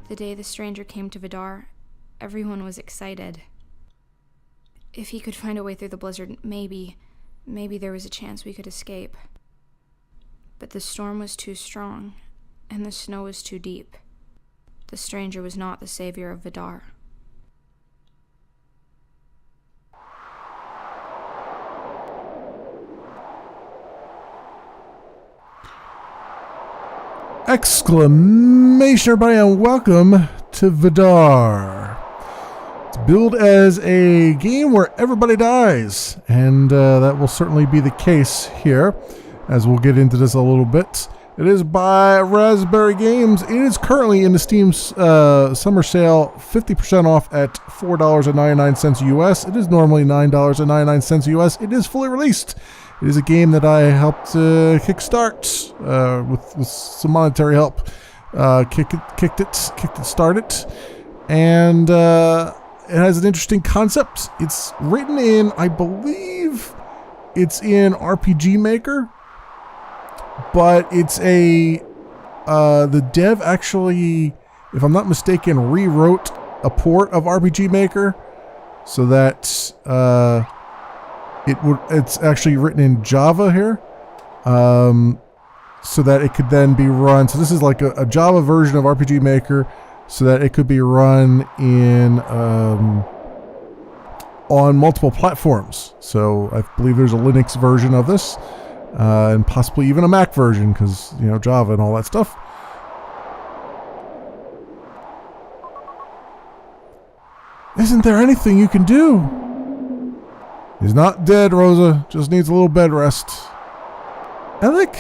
The day the stranger came to Vidar, everyone was excited. If he could find a way through the blizzard, maybe there was a chance we could escape. But the storm was too strong, and the snow was too deep. The stranger was not the savior of Vidar. Exclamation, everybody, and welcome to Vidar. It's billed as a game where everybody dies, and that will certainly be the case here, as we'll get into this a little bit. It is by Raspberry Games. It is currently in the Steam summer sale, 50% off at $4.99 US. It is normally $9.99 US. It is fully released. It is a game that I helped kickstart with some monetary help. Kicked it started, and it has an interesting concept. It's written in, I believe, it's in RPG Maker, but it's the dev actually, if I'm not mistaken, rewrote a port of RPG Maker so that it's actually written in Java here, so that it could then be run. So this is like a Java version of RPG Maker, so that it could be run in on multiple platforms. So I believe there's a Linux version of this, and possibly even a Mac version, because Java and all that stuff. Isn't there anything you can do? He's not dead, Rosa. Just needs a little bed rest. Alec?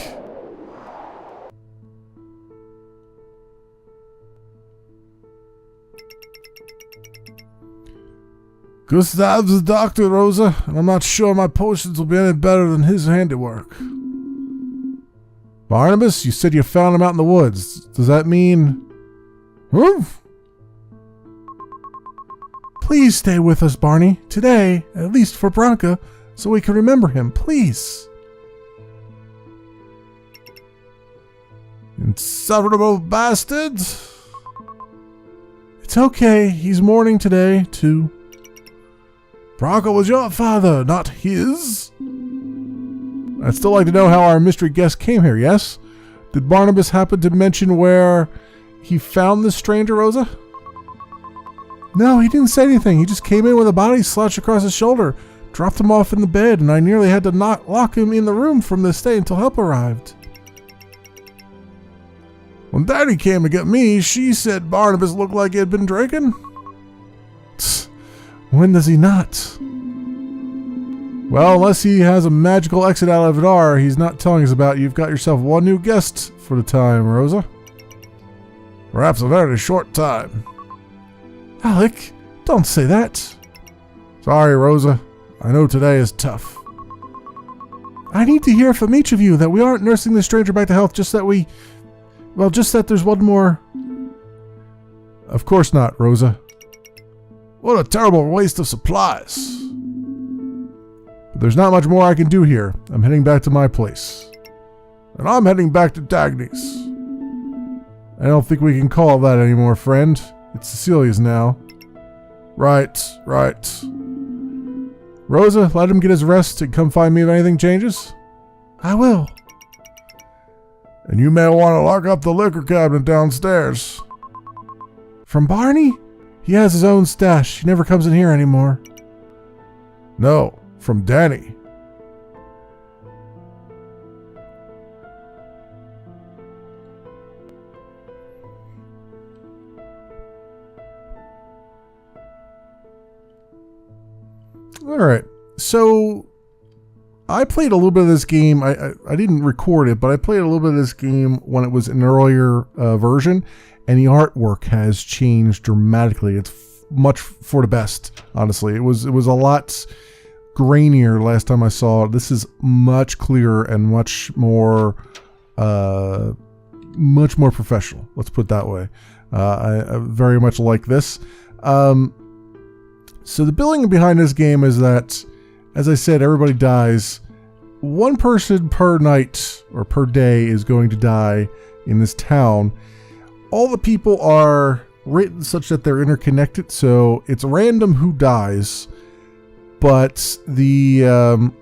Gustav's the doctor, Rosa, and I'm not sure my potions will be any better than his handiwork. Barnabas, you said you found him out in the woods. Does that mean... Oof. Please stay with us, Barney, today, at least for Bronca, so we can remember him, please. Insufferable bastards. It's okay, he's mourning today, too. Bronca was your father, not his. I'd still like to know how our mystery guest came here, yes? Did Barnabas happen to mention where he found this stranger, Rosa? No, he didn't say anything. He just came in with a body slouched across his shoulder, dropped him off in the bed, and I nearly had to lock him in the room from this day until help arrived. When Daddy came to get me, she said Barnabas looked like he had been drinking. When does he not? Well, unless he has a magical exit out of Vidar he's not telling us about, you've got yourself one new guest for the time, Rosa. Perhaps a very short time. Alec, don't say that. Sorry, Rosa. I know today is tough. I need to hear from each of you that we aren't nursing this stranger back to health, just that there's one more. Of course not, Rosa. What a terrible waste of supplies. But there's not much more I can do here. I'm heading back to my place. And I'm heading back to Dagny's. I don't think we can call it that anymore, friend. It's Cecilia's now. Right. Rosa, let him get his rest and come find me if anything changes. I will. And you may want to lock up the liquor cabinet downstairs. From Barney? He has his own stash. He never comes in here anymore. No, from Danny. Alright, so I played a little bit of this game. I didn't record it, but I played a little bit of this game when it was an earlier version, and the artwork has changed dramatically. It's much for the best, honestly. It was a lot grainier last time I saw it. This is much clearer and much more professional. Let's put it that way. I very much like this. So the billing behind this game is that, as I said, everybody dies. One person per night or per day is going to die in this town. All the people are written such that they're interconnected, so it's random who dies, but the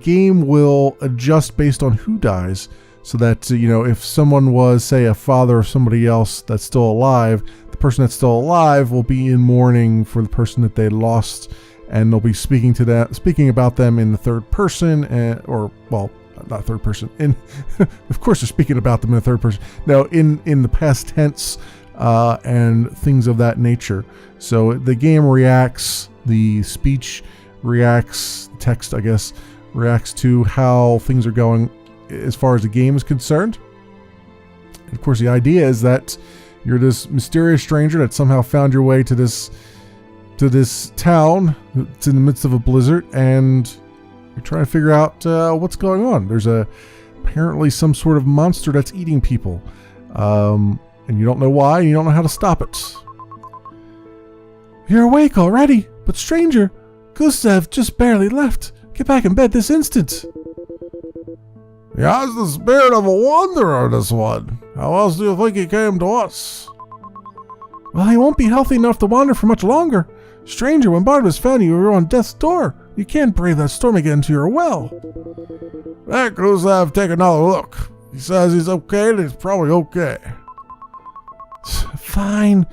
game will adjust based on who dies, so that if someone was, say, a father of somebody else that's still alive, the person that's still alive will be in mourning for the person that they lost, and they'll be speaking about them in the third person, not third person. Of course, they're speaking about them in the third person. No, in the past tense, and things of that nature. So the game reacts, the speech reacts, text, I guess, reacts to how things are going as far as the game is concerned. And of course, the idea is that you're this mysterious stranger that somehow found your way to this town. It's in the midst of a blizzard, and you're trying to figure out what's going on. There's apparently some sort of monster that's eating people, and you don't know why, and you don't know how to stop it. You're awake already, but stranger, Gustav just barely left. Get back in bed this instant. He has the spirit of a wanderer, this one. How else do you think he came to us? Well, he won't be healthy enough to wander for much longer. Stranger, when Barnabas found you were on death's door. You can't brave that storm again to your well. Let Gustav take another look. He says he's okay, and he's probably okay. Fine,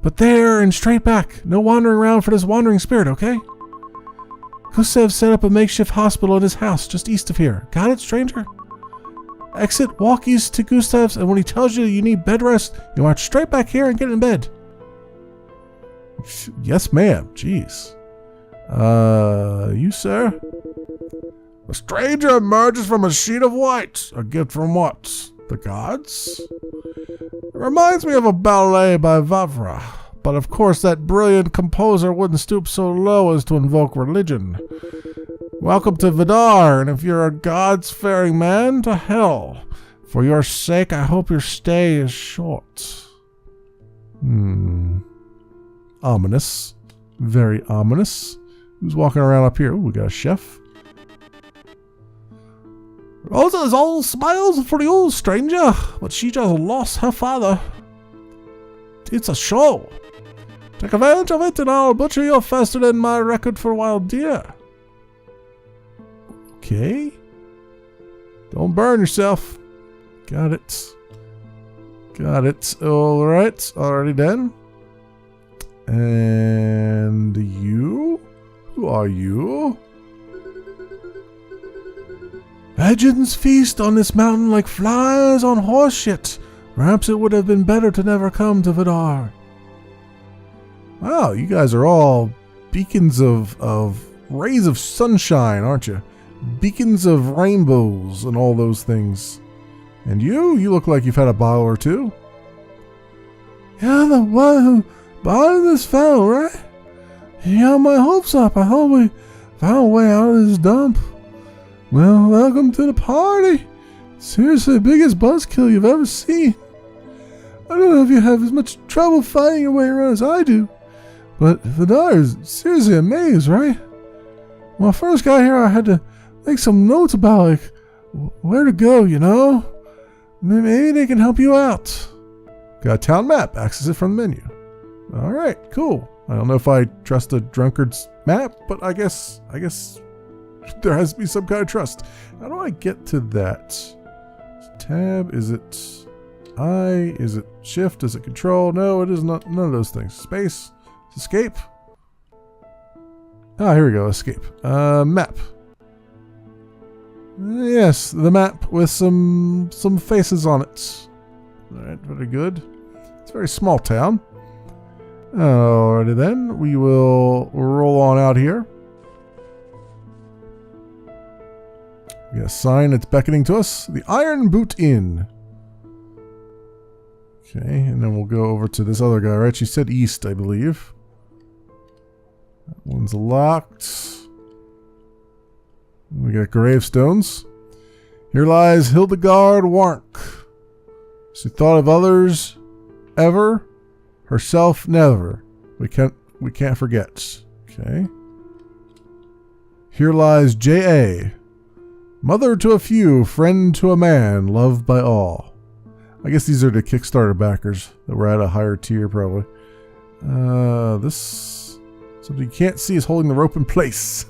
but there and straight back. No wandering around for this wandering spirit, okay? Gustav set up a makeshift hospital at his house just east of here. Got it, stranger? Exit, walk east to Gustav's, and when he tells you you need bed rest, you march straight back here and get in bed. Yes, ma'am. Jeez. You, sir? A stranger emerges from a sheet of white. A gift from what? The gods? It reminds me of a ballet by Vavra. But of course that brilliant composer wouldn't stoop so low as to invoke religion. Welcome to Vidar, and if you're a gods-fearing man, to hell. For your sake, I hope your stay is short. Ominous. Very ominous. Who's walking around up here? Ooh, we got a chef. Rosa is all smiles for the old stranger, but she just lost her father. It's a show. Take advantage of it and I'll butcher you faster than my record for wild deer. Okay. Don't burn yourself. Got it. Got it. Alright. Already done. And you? Who are you? Legends feast on this mountain like flies on horse shit. Perhaps it would have been better to never come to Vidar. Wow, you guys are all beacons of rays of sunshine, aren't you? Beacons of rainbows and all those things. And you look like you've had a bottle or two. Yeah, the one who bought this foul, right? You got my hopes up. I hope we found a way out of this dump. Well, welcome to the party. Seriously, the biggest buzzkill you've ever seen. I don't know if you have as much trouble finding your way around as I do, but Vidar is seriously a maze, right? When I first got here, I had to make some notes about, like, where to go, you know? Maybe they can help you out. Got a town map. Access it from the menu. All right, cool. I don't know if I trust a drunkard's map, but I guess there has to be some kind of trust. How do I get to that? Tab, is it I? Is it shift? Is it control? No, it is not. None of those things. Space. Escape. Ah, here we go. Escape. Map. Yes, the map with some faces on it. All right, very good. It's a very small town. Alrighty then, we will roll on out here. We got a sign that's beckoning to us. The Iron Boot Inn. Okay, and then we'll go over to this other guy, right? She said east, I believe. That one's locked. We got gravestones. Here lies Hildegard Warnk. She thought of others ever, herself never. We can't forget. Okay. Here lies J.A. Mother to a few, friend to a man, loved by all. I guess these are the Kickstarter backers that were at a higher tier, probably. This something you can't see is holding the rope in place.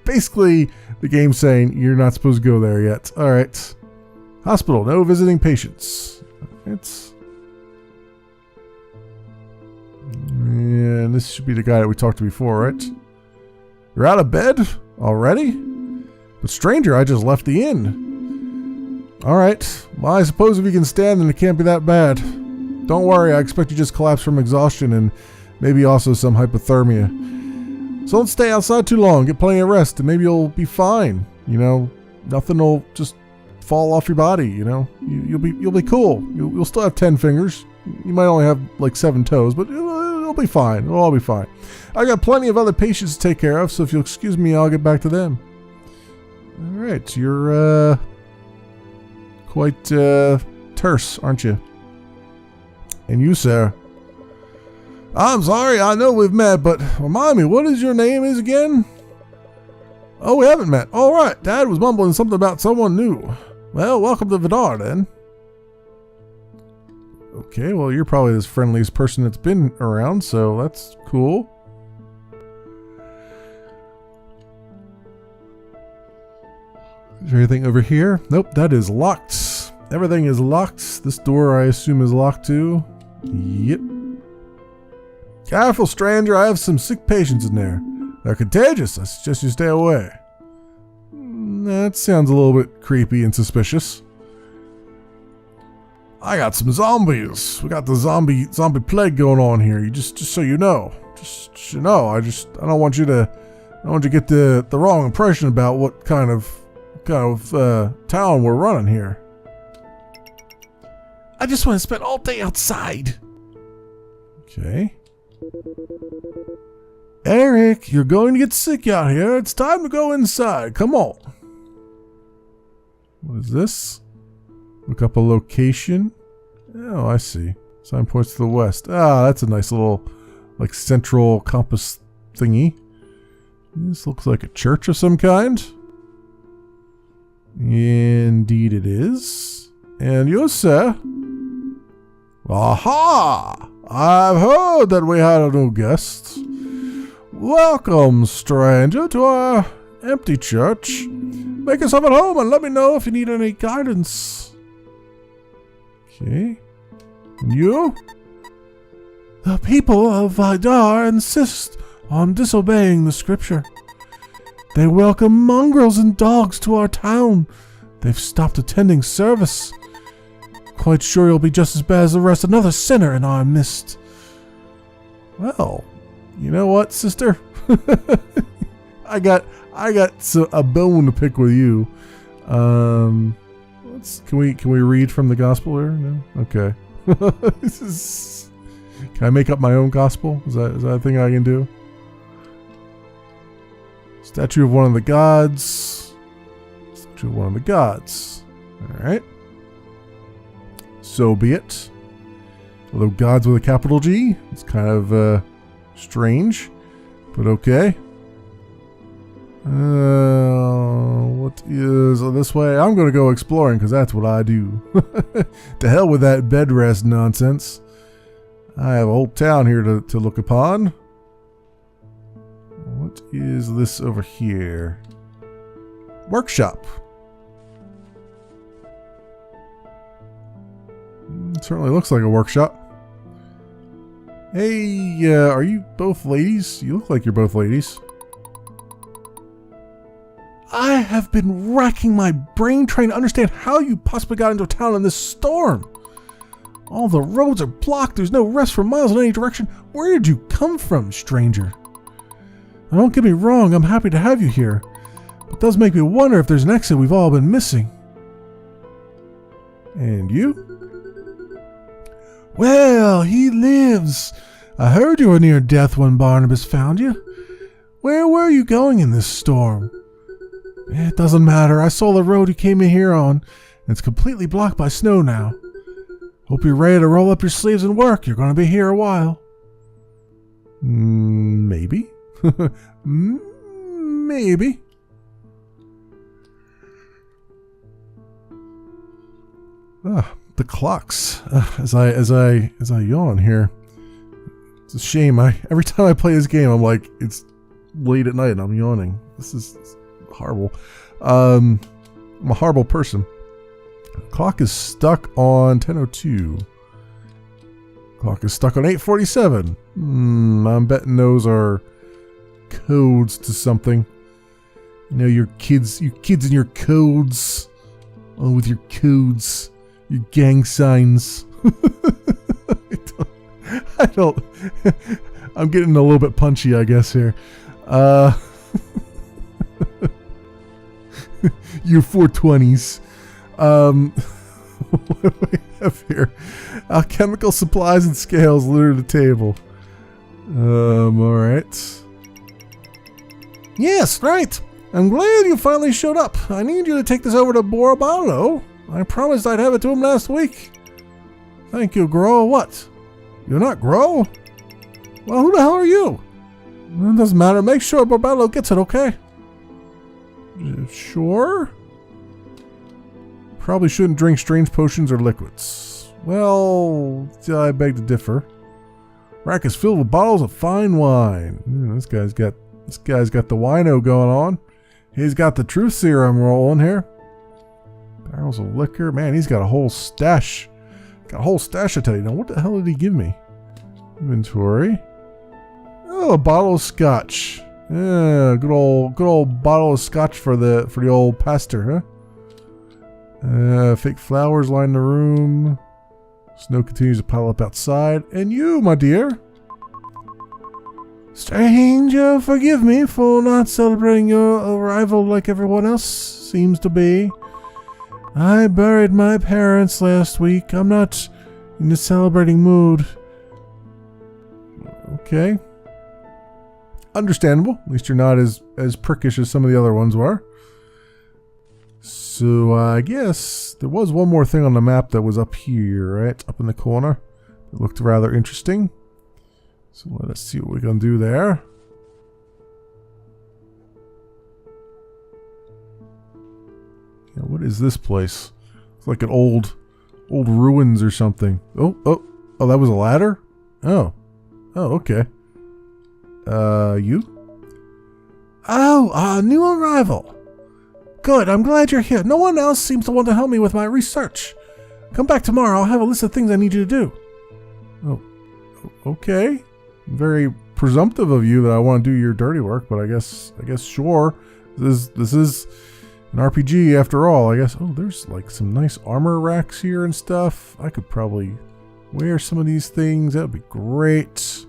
Basically, the game's saying you're not supposed to go there yet. All right. Hospital, no visiting patients. And this should be the guy that we talked to before, right? You're out of bed already? But stranger, I just left the inn. All right. Well, I suppose if you can stand, then it can't be that bad. Don't worry, I expect you just collapse from exhaustion and maybe also some hypothermia. So don't stay outside too long. Get plenty of rest, and maybe you'll be fine. You know, nothing will just fall off your body. You know, you'll be cool. You'll still have 10 fingers. You might only have like 7 toes, but it'll be fine. It'll all be fine. I got plenty of other patients to take care of, so if you'll excuse me, I'll get back to them. All right, you're quite terse, aren't you? And you, sir? I'm sorry, I know we've met, but remind me, what is your name is again? Oh, we haven't met. All right, Dad was mumbling something about someone new. Well, welcome to Vidar, then. Okay, well, you're probably the friendliest person that's been around, so that's cool. Is there anything over here? Nope, that is locked. Everything is locked. This door, I assume, is locked too. Yep. Careful, stranger. I have some sick patients in there. They're contagious. I suggest you stay away. That sounds a little bit creepy and suspicious. I got some zombies. We got the zombie plague going on here. You just so you know. Just you know. I don't want you to get the wrong impression about what kind of town we're running here. I just want to spend all day outside. Okay. Eric, you're going to get sick out here. It's time to go inside. Come on. What is this? Look up a location. Oh, I see. Sign points to the west. Ah, that's a nice little, like, central compass thingy. This looks like a church of some kind. Indeed it is. And you, sir? Aha! I've heard that we had a new guest. Welcome, stranger, to our empty church. Make yourself at home and let me know if you need any guidance. Okay. And you? The people of Vidar insist on disobeying the scripture. They welcome mongrels and dogs to our town. They've stopped attending service. Quite sure you'll be just as bad as the rest, another sinner in our midst. Well, you know what, sister? I got a bone to pick with you. Can we read from the gospel here? No? Okay. Can I make up my own gospel? Is that a thing I can do? Statue of one of the gods. Statue of one of the gods. Alright. So be it. Although gods with a capital G. It's kind of strange. But okay. What is this way? I'm going to go exploring because that's what I do. To hell with that bed rest nonsense. I have a whole town here to look upon. What is this over here? Workshop. It certainly looks like a workshop. Hey, are you both ladies? You look like you're both ladies. I have been racking my brain trying to understand how you possibly got into town in this storm. All the roads are blocked. There's no rest for miles in any direction. Where did you come from, stranger? Now, don't get me wrong. I'm happy to have you here. But it does make me wonder if there's an exit we've all been missing. And you? Well, he lives. I heard you were near death when Barnabas found you. Where were you going in this storm? It doesn't matter. I saw the road you came in here on, and it's completely blocked by snow now. Hope you're ready to roll up your sleeves and work. You're going to be here a while. Maybe. Maybe. The clocks. As I yawn here. It's a shame. Every time I play this game, I'm like, it's late at night and I'm yawning. This is horrible. I'm a horrible person. Clock is stuck on 10:02. Clock is stuck on 8:47. I'm betting those are codes to something. You know, you kids and your codes. Oh, with your codes, your gang signs. I don't. I'm getting a little bit punchy, I guess, here. Your 420s. What do we have here? Alchemical supplies and scales litter the table. Alright. Yes, right. I'm glad you finally showed up. I need you to take this over to Borobalo. I promised I'd have it to him last week. Thank you, Grow. What? You're not Grow? Well, who the hell are you? It doesn't matter. Make sure Borobalo gets it, okay? Sure? Probably shouldn't drink strange potions or liquids. Well, I beg to differ. Rack is filled with bottles of fine wine. This guy's got the wino going on. He's got the truth serum rolling here. Barrels of liquor. Man, he's got a whole stash. Got a whole stash, I tell you. Now, what the hell did he give me? Inventory. Oh, a bottle of scotch. Yeah, good old bottle of scotch for the old pastor, huh? Fake flowers line the room. Snow continues to pile up outside. And you, my dear. Stranger, forgive me for not celebrating your arrival like everyone else seems to be. I buried my parents last week. I'm not in the celebrating mood. Okay. Understandable. At least you're not as prickish as some of the other ones were. So I guess there was one more thing on the map that was up here, right? Up in the corner. It looked rather interesting. So let us see what we're going to do there. Yeah, what is this place? It's like an old ruins or something. Oh, that was a ladder? Oh, okay. You? Oh, new arrival. Good, I'm glad you're here. No one else seems to want to help me with my research. Come back tomorrow, I'll have a list of things I need you to do. Oh, okay. Very presumptive of you that I want to do your dirty work, but I guess sure. This is an RPG after all, I guess. Oh, there's like some nice armor racks here and stuff. I could probably wear some of these things. That would be great.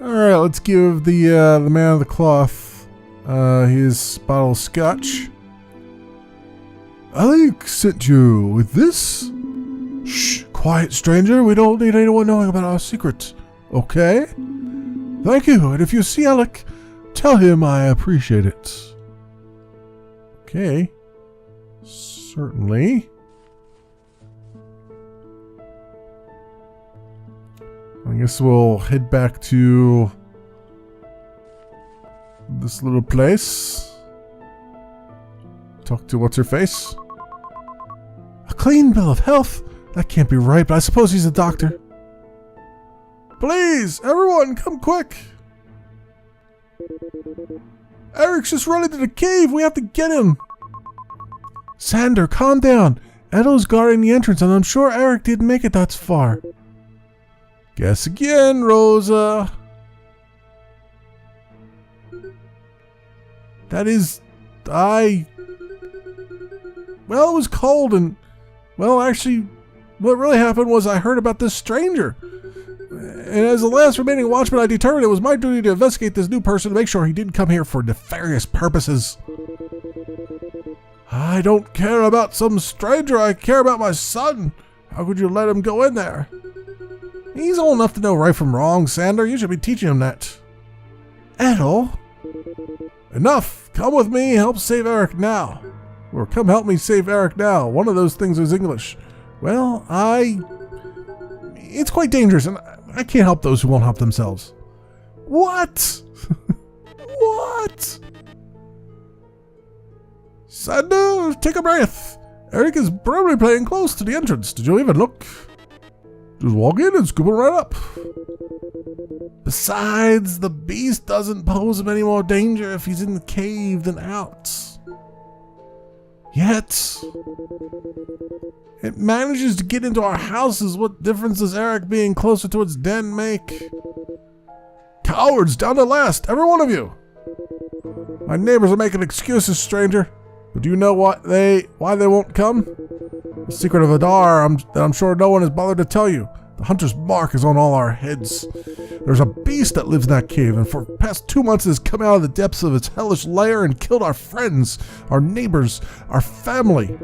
Alright, let's give the man of the cloth his bottle of scotch. I sent you with this. Shh, quiet, stranger. We don't need anyone knowing about our secret. Okay? Thank you, and if you see Alec, tell him I appreciate it. Okay. Certainly. I guess we'll head back to this little place. Talk to what's-her-face. A clean bill of health? That can't be right, but I suppose he's a doctor. Please, everyone, come quick. Eric's just run into the cave. We have to get him. Sander, calm down. Edo's guarding the entrance, and I'm sure Eric didn't make it that far. Guess again, Rosa. That is... Well, it was cold and... Well, actually, what really happened was I heard about this stranger. And as the last remaining watchman, I determined it was my duty to investigate this new person to make sure he didn't come here for nefarious purposes. I don't care about some stranger. I care about my son. How could you let him go in there? He's old enough to know right from wrong, Sander. You should be teaching him that. Edo? Enough! Come with me, help save Eric now. Or come help me save Eric now. One of those things is English. Well, it's quite dangerous, and I can't help those who won't help themselves. What? What? Sander, take a breath. Eric is probably playing close to the entrance. Did you even look? Just walk in and scoop it right up. Besides, the beast doesn't pose him any more danger if he's in the cave than out. Yet, it manages to get into our houses. What difference does Eric being closer to its den make? Cowards, down to last, every one of you. My neighbors are making excuses, stranger. But do you know why they won't come? The secret of Vidar I'm sure no one has bothered to tell you. The hunter's mark is on all our heads. There's a beast that lives in that cave, and for the past 2 months it has come out of the depths of its hellish lair and killed our friends, our neighbors, our family.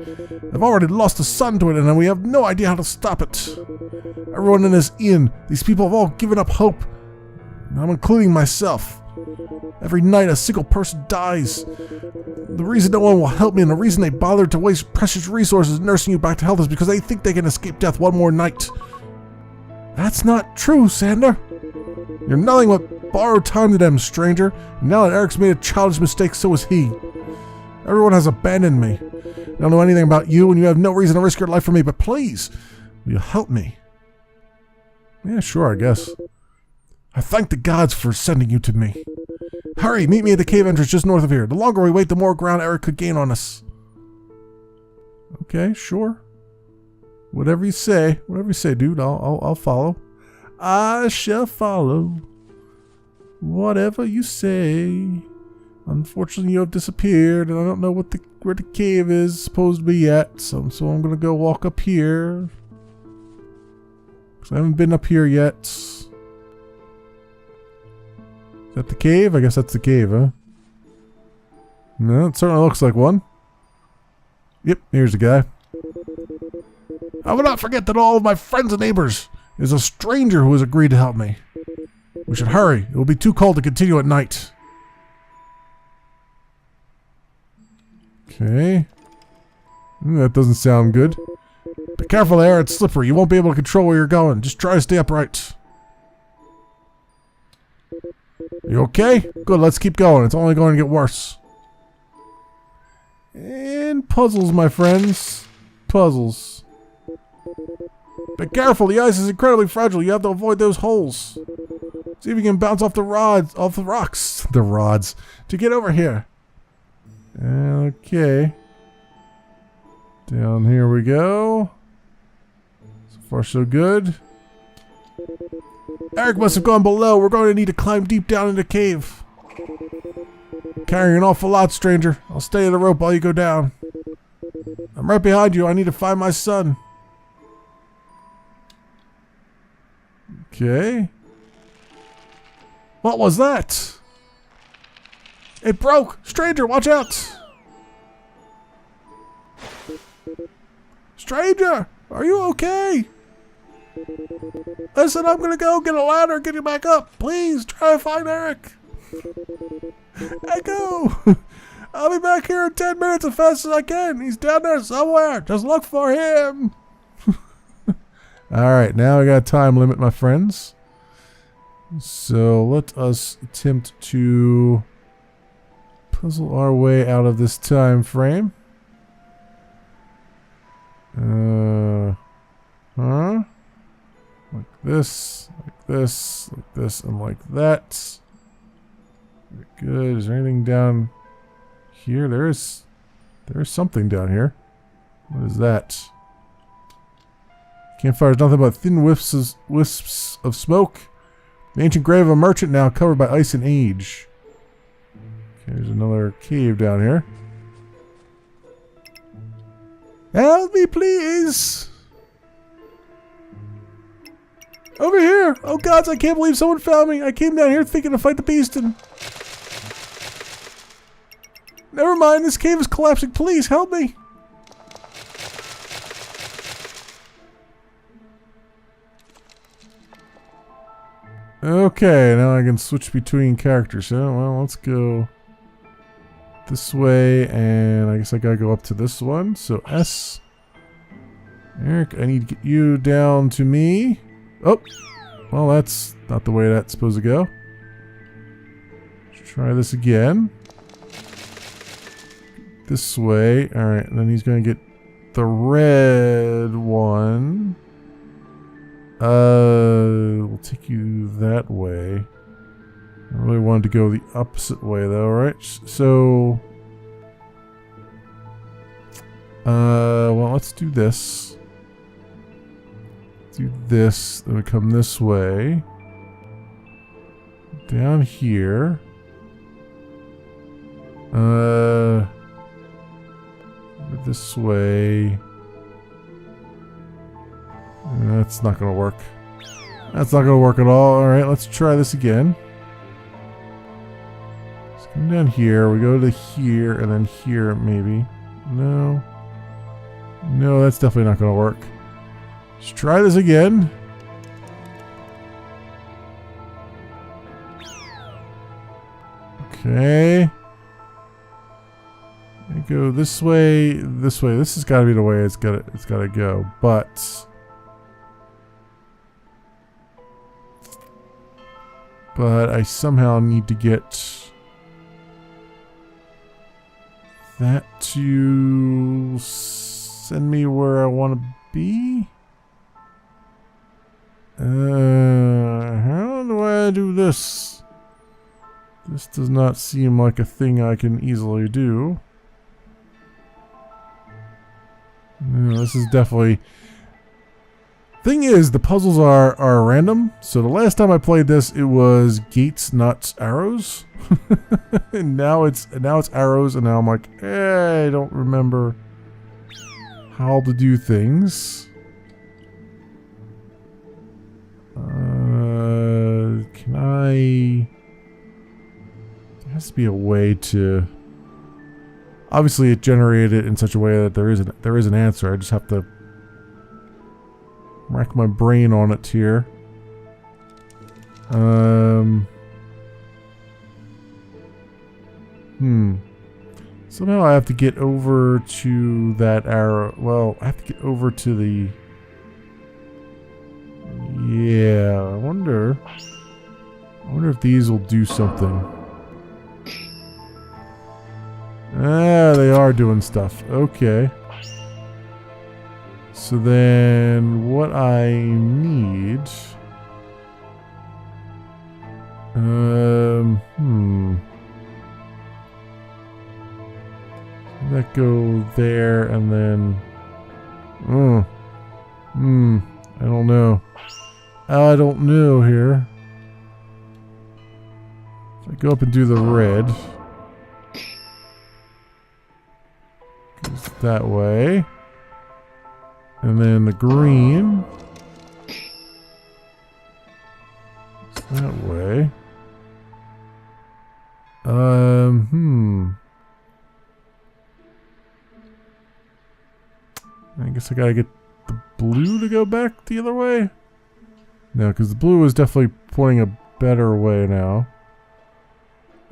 I've already lost a son to it, and we have no idea how to stop it. Everyone in this inn, these people have all given up hope. And I'm including myself. Every night a single person dies. The reason no one will help me and the reason they bothered to waste precious resources nursing you back to health is because they think they can escape death one more night. That's not true, Sander. You're nothing but borrowed time to them, stranger. And now that Eric's made a childish mistake, so has he. Everyone has abandoned me. I don't know anything about you, and you have no reason to risk your life for me, but please, will you help me? Yeah, sure, I guess. I thank the gods for sending you to me. Hurry, meet me at the cave entrance just north of here. The longer we wait, the more ground Eric could gain on us. Okay, sure. Whatever you say, dude, I'll follow. I shall follow. Whatever you say. Unfortunately, you have disappeared, and I don't know where the cave is supposed to be yet. So I'm gonna go walk up here. 'Cause I haven't been up here yet. Is that the cave? I guess that's the cave, huh? No, it certainly looks like one. Yep, here's the guy. I will not forget that all of my friends and neighbors is a stranger who has agreed to help me. We should hurry. It will be too cold to continue at night. Okay. That doesn't sound good. Be careful there, it's slippery. You won't be able to control where you're going. Just try to stay upright. You okay? Good, let's keep going. It's only going to get worse. And puzzles, my friends. Puzzles. Be careful, the ice is incredibly fragile. You have to avoid those holes. See if you can bounce off the rocks, to get over here. Okay. Down here we go. So far so good. Eric must have gone below. We're going to need to climb deep down in the cave. Carrying an awful lot, stranger. I'll stay at the rope while you go down. I'm right behind you. I need to find my son. Okay. What was that? It broke! Stranger, watch out! Stranger! Are you okay? Listen, I'm gonna go get a ladder and get you back up. Please, try to find Eric. Echo! I'll be back here in 10 minutes as fast as I can. He's down there somewhere. Just look for him. Alright, now I got a time limit, my friends. So let us attempt to puzzle our way out of this time frame. Like this, like this, like this, and like that. Very good. Is there anything down here? There is something down here. What is that? Campfire is nothing but thin wisps of smoke. The ancient grave of a merchant now covered by ice and age. Okay, there's another cave down here. Help me, please! Over here! Oh gods, I can't believe someone found me! I came down here thinking to fight the beast and... Never mind, this cave is collapsing. Please, help me! Okay, now I can switch between characters. Well, let's go this way, and I guess I gotta go up to this one. So S. Eric, I need to get you down to me. Oh, well, that's not the way that's supposed to go. Let's try this again. This way. Alright, and then he's gonna get the red one. We'll take you that way. I really wanted to go the opposite way though, right? So, well, let's do this. Do this, then we come this way. Down here. This way. That's not gonna work. That's not gonna work at all. Alright, let's try this again. Let's come down here. We go to here and then here, maybe. No. No, that's definitely not gonna work. Let's try this again. Okay. I go this way, this way. This has got to be the way it's got to go. But I somehow need to get that to send me where I want to be. How do I do this? This does not seem like a thing I can easily do. No, this is definitely... Thing is, the puzzles are random. So the last time I played this, it was gates, nuts, arrows. And now it's arrows, and now I'm like, I don't remember how to do things. Can I... There has to be a way to... Obviously, it generated it in such a way that there is an answer. I just have to rack my brain on it here. Somehow I have to get over to that arrow. Well, I have to get over to the... Yeah, I wonder if these will do something. Ah, they are doing stuff. Okay. So then what I need... That go there and then... I don't know. I don't know here. If I go up and do the red... Goes that way. And then the green... that way. I guess I gotta get the blue to go back the other way? No, because the blue is definitely pointing a better way now.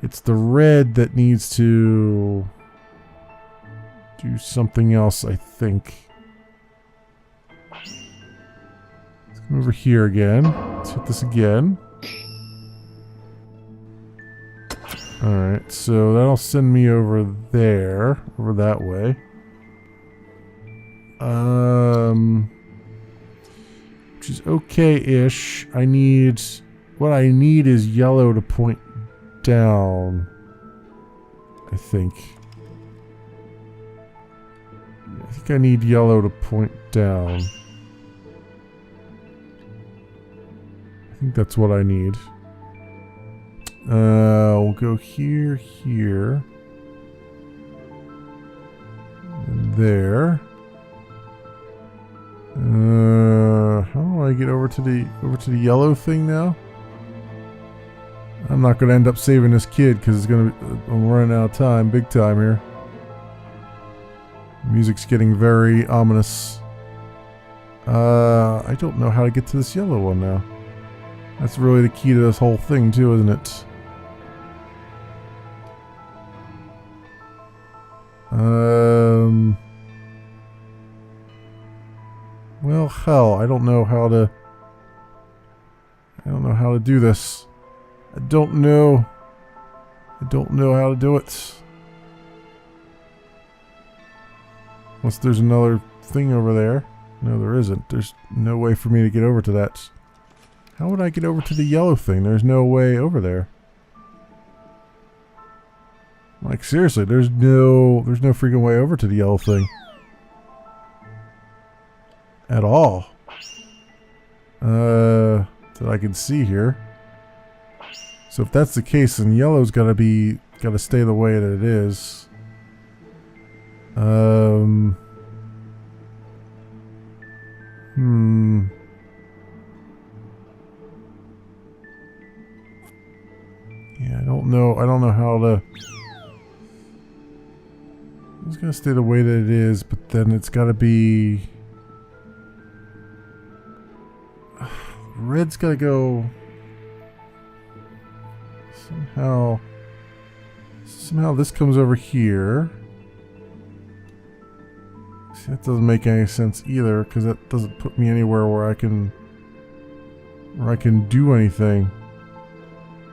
It's the red that needs to do something else, I think. Let's come over here again. Let's hit this again. Alright, so that'll send me over there, over that way. Which is okay-ish. What I need is yellow to point down, I think. I think I need yellow to point down. I think that's what I need. We'll go here, here, and there. How do I get over to the yellow thing now? I'm not gonna end up saving this kid because it's gonna be, I'm running out of time, big time here. Music's getting very ominous. I don't know how to get to this yellow one now. That's really the key to this whole thing too, isn't it? Well, hell, I don't know how to do this. I don't know how to do it. Unless there's another thing over there. No, there isn't. There's no way for me to get over to that. How would I get over to the yellow thing? There's no way over there. Like, seriously, there's no freaking way over to the yellow thing. At all. That I can see here. So if that's the case, then yellow's gotta stay the way that it is. Yeah, I don't know how to... It's gonna stay the way that it is, but then it's gotta be... Red's gotta go... Somehow this comes over here. See, that doesn't make any sense either, because that doesn't put me anywhere where I can do anything.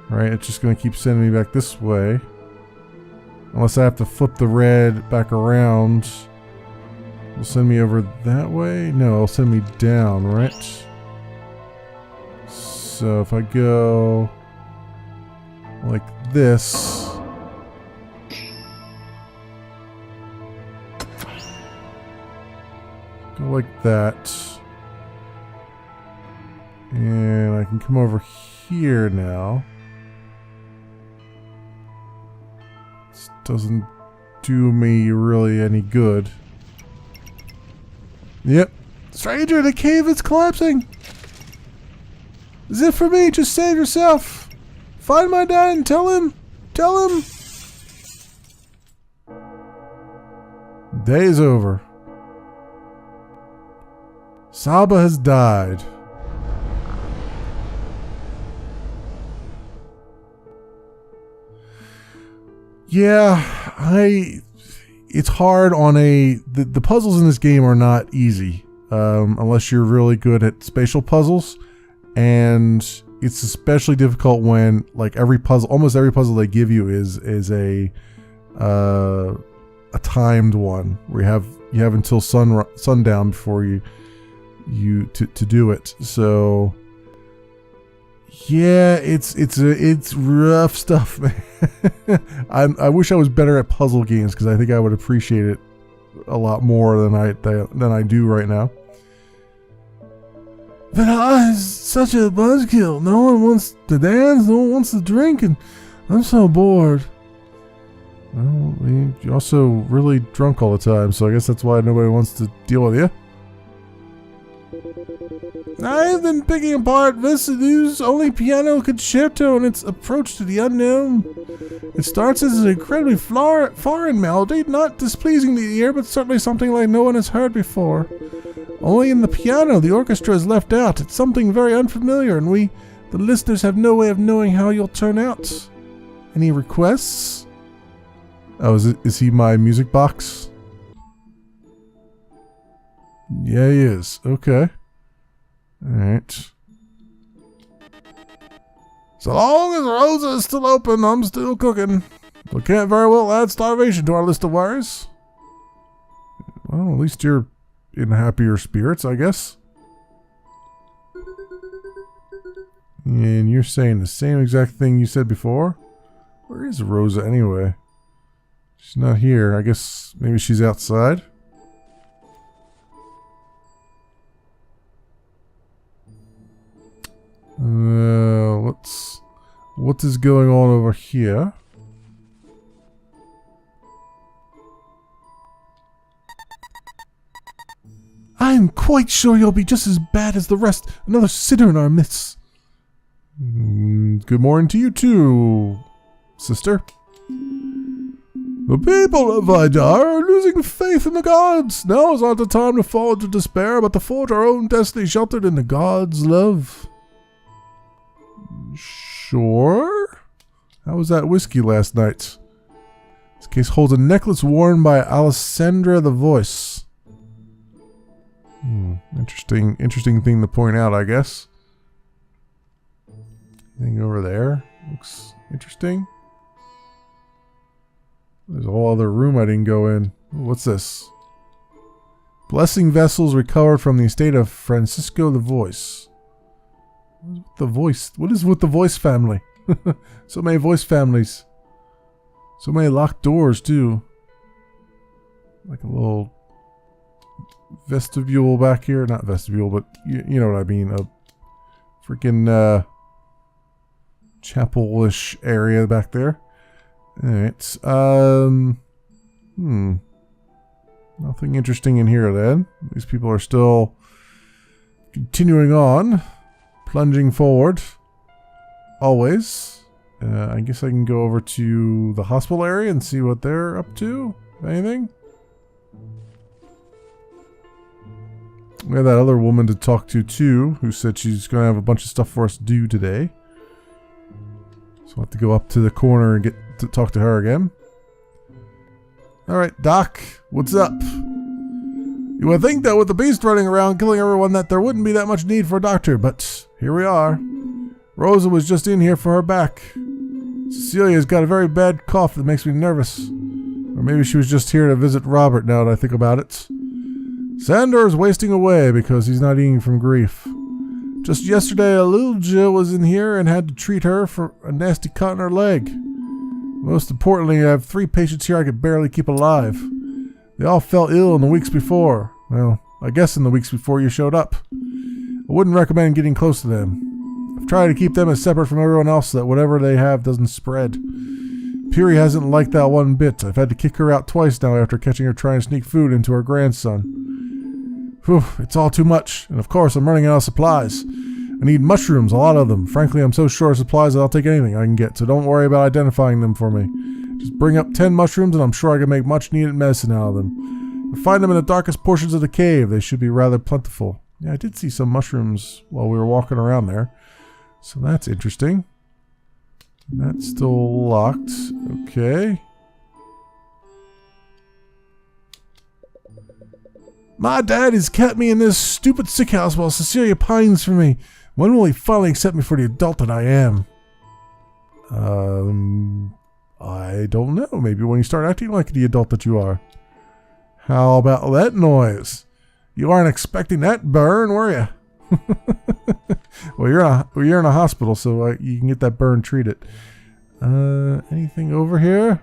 Right? It's just gonna keep sending me back this way. Unless I have to flip the red back around. It'll send me over that way? No, it'll send me down, right? So if I go like this, go like that, and I can come over here now. This doesn't do me really any good. Yep. Stranger, the cave is collapsing! Is it for me? Just save yourself! Find my dad and tell him! Tell him! Day is over. Saba has died. Yeah, it's hard on the puzzles in this game are not easy, unless you're really good at spatial puzzles, and it's especially difficult when like almost every puzzle they give you is a timed one where you have until sundown before you to do it. So yeah, it's rough stuff, man. I wish I was better at puzzle games because I think I would appreciate it a lot more than I do right now. Vidar is such a buzzkill. No one wants to dance, no one wants to drink, and I'm so bored. Well, you're also really drunk all the time, so I guess that's why nobody wants to deal with you. I've been picking apart Vesidu's only piano concerto and its approach to the unknown. It starts as an incredibly foreign melody, not displeasing to the ear, but certainly something like no one has heard before. Only in the piano, the orchestra is left out. It's something very unfamiliar, and we, the listeners, have no way of knowing how you'll turn out. Any requests? Oh, is he my music box? Yeah, he is. Okay. Alright. So long as Rosa is still open, I'm still cooking. We can't very well add starvation to our list of worries. Well, at least you're in happier spirits, I guess. And you're saying the same exact thing you said before? Where is Rosa anyway? She's not here. I guess maybe she's outside. What is going on over here? I am quite sure you'll be just as bad as the rest. Another sinner in our midst. Good morning to you too, sister. The people of Vidar are losing faith in the gods. Now is not the time to fall into despair, but to forge our own destiny sheltered in the gods' love. Sure? How was that whiskey last night? This case holds a necklace worn by Alessandra the Voice. Interesting thing to point out, I guess. Anything over there? Looks interesting. There's a whole other room I didn't go in. What's this? Blessing vessels recovered from the estate of Francisco the Voice. The Voice. What is with the Voice family? So many Voice families. So many locked doors, too. Like a little vestibule back here. Not vestibule, but you know what I mean. A freaking chapel-ish area back there. Alright. Nothing interesting in here then. These people are still continuing on. Plunging forward. Always. I guess I can go over to the hospital area and see what they're up to. Anything? We have that other woman to talk to too, who said she's going to have a bunch of stuff for us to do today. So I'll have to go up to the corner and get to talk to her again. Alright, Doc, what's up? You would think that with the beast running around killing everyone that there wouldn't be that much need for a doctor, but here we are. Rosa was just in here for her back. Cecilia's got a very bad cough that makes me nervous. Or maybe she was just here to visit Robert now that I think about it. Sandor is wasting away because he's not eating from grief. Just yesterday, a little Jill was in here and had to treat her for a nasty cut in her leg. Most importantly, I have 3 patients here I could barely keep alive. They all fell ill in the weeks before. Well, I guess in the weeks before you showed up. I wouldn't recommend getting close to them. I've tried to keep them as separate from everyone else so that whatever they have doesn't spread. Puri hasn't liked that one bit. I've had to kick her out twice now after catching her trying to sneak food into her grandson. Whew, it's all too much. And of course, I'm running out of supplies. I need mushrooms, a lot of them. Frankly, I'm so short of supplies that I'll take anything I can get, so don't worry about identifying them for me. Just bring up 10 mushrooms and I'm sure I can make much needed medicine out of them. You'll find them in the darkest portions of the cave. They should be rather plentiful. Yeah, I did see some mushrooms while we were walking around there. So that's interesting. That's still locked. Okay. My dad has kept me in this stupid sick house while Cecilia pines for me. When will he finally accept me for the adult that I am? I don't know. Maybe when you start acting like the adult that you are. How about that noise? You aren't expecting that burn, were you? Well, you're in a hospital, so you can get that burn treated. Anything over here?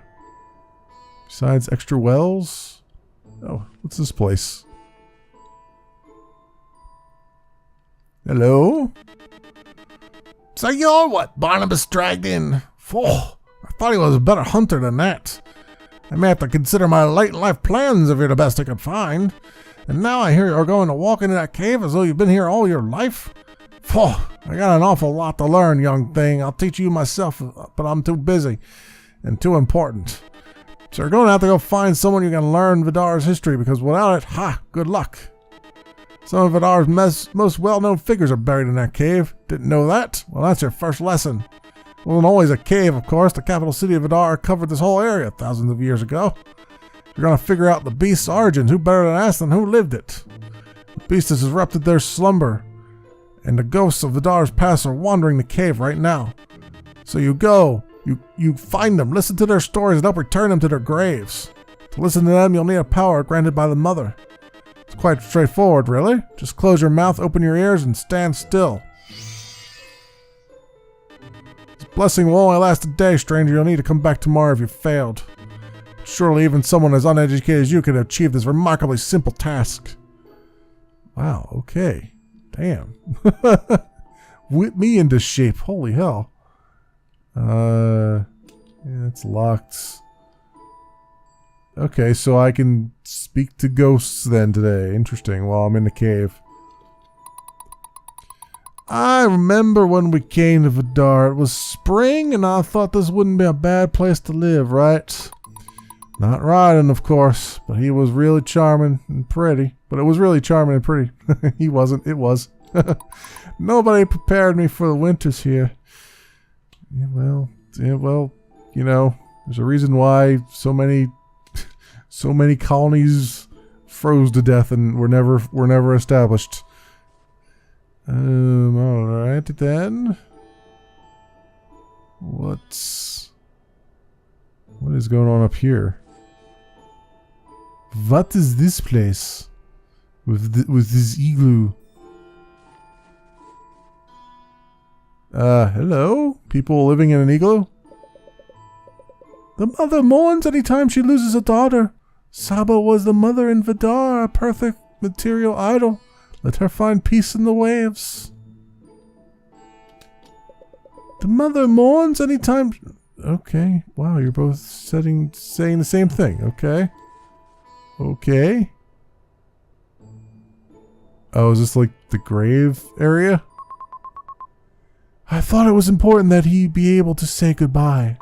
Besides extra wells? Oh, what's this place? Hello? So you're what Barnabas dragged in? Oh, I thought he was a better hunter than that. I may have to consider my late life plans if you're the best I could find. And now I hear you're going to walk into that cave as though you've been here all your life? Oh, I got an awful lot to learn, young thing. I'll teach you myself, but I'm too busy and too important. So you're going to have to go find someone you can learn Vidar's history, because without it, good luck. Some of Vidar's most well-known figures are buried in that cave. Didn't know that? Well, that's your first lesson. It wasn't always a cave, of course. The capital city of Vidar covered this whole area thousands of years ago. You're going to figure out the beast's origins. Who better than ask than who lived it? The beast has disrupted their slumber, and the ghosts of Vidar's past are wandering the cave right now. So you go, you find them, listen to their stories, and help return them to their graves. To listen to them, you'll need a power granted by the Mother. It's quite straightforward, really. Just close your mouth, open your ears, and stand still. This blessing will only last a day, stranger. You'll need to come back tomorrow if you failed. Surely even someone as uneducated as you can achieve this remarkably simple task. Wow, okay. Damn. Whip me into shape. Holy hell. Yeah, it's locked. Okay, so I can speak to ghosts then today. Interesting, while I'm in the cave. I remember when we came to Vidar. It was spring, and I thought this wouldn't be a bad place to live, right? Not Ryden, of course, but he was really charming and pretty. But it was really charming and pretty. He wasn't, it was. Nobody prepared me for the winters here. Yeah, well, you know, there's a reason why so many colonies froze to death and were never established. Alright then. What is going on up here? What is this place? with this igloo. Hello? People living in an igloo? The mother mourns any time she loses a daughter. Saba was the mother in Vidar, a perfect material idol. Let her find peace in the waves. The mother mourns any time... Okay. Wow, you're both saying the same thing. Okay. Okay. Oh, is this like the grave area? I thought it was important that he be able to say goodbye.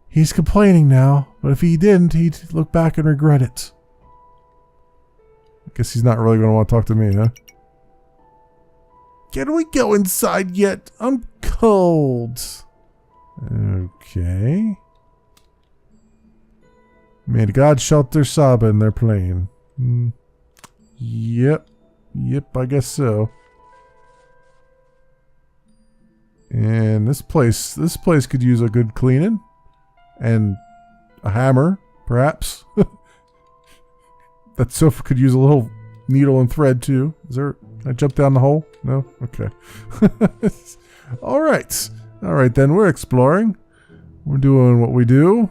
He's complaining now, but if he didn't, he'd look back and regret it. I guess he's not really going to want to talk to me, huh? Can we go inside yet? I'm cold. Okay. May the gods shelter Saba in their plane. Yep. Yep, I guess so. And this place could use a good cleaning. And a hammer, perhaps. That sofa could use a little needle and thread too. Can I jump down the hole? No? Okay. Alright. Alright then, we're exploring. We're doing what we do.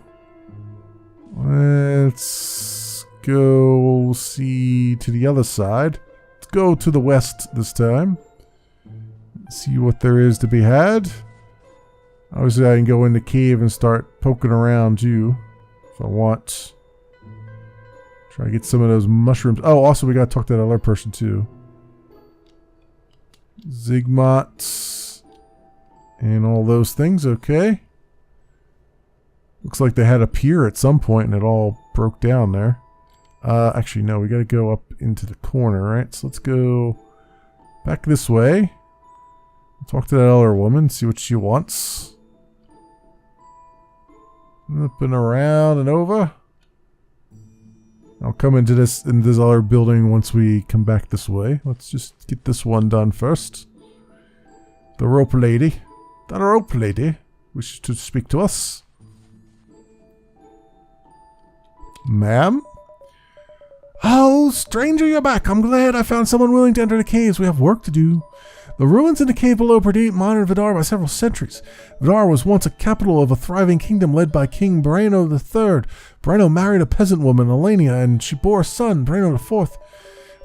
Let's go see to the other side. Let's go to the west this time. See what there is to be had. Obviously I can go in the cave and start poking around too, if I want. Try to get some of those mushrooms. Oh, also we gotta talk to that other person too. Zigmots. And all those things, okay. Looks like they had a pier at some point and it all broke down there. Actually no, we gotta go up into the corner, right? So let's go back this way. Talk to that other woman, see what she wants. Up and around and over. I'll come into this other building once we come back this way. Let's just get this one done first. The rope lady. The rope lady wishes to speak to us. Ma'am? Oh, stranger, you're back. I'm glad I found someone willing to enter the caves. We have work to do. The ruins in the cave below predate modern Vidar by several centuries. Vidar was once a capital of a thriving kingdom led by King Brano III. Brano married a peasant woman, Elenia, and she bore a son, Brano IV.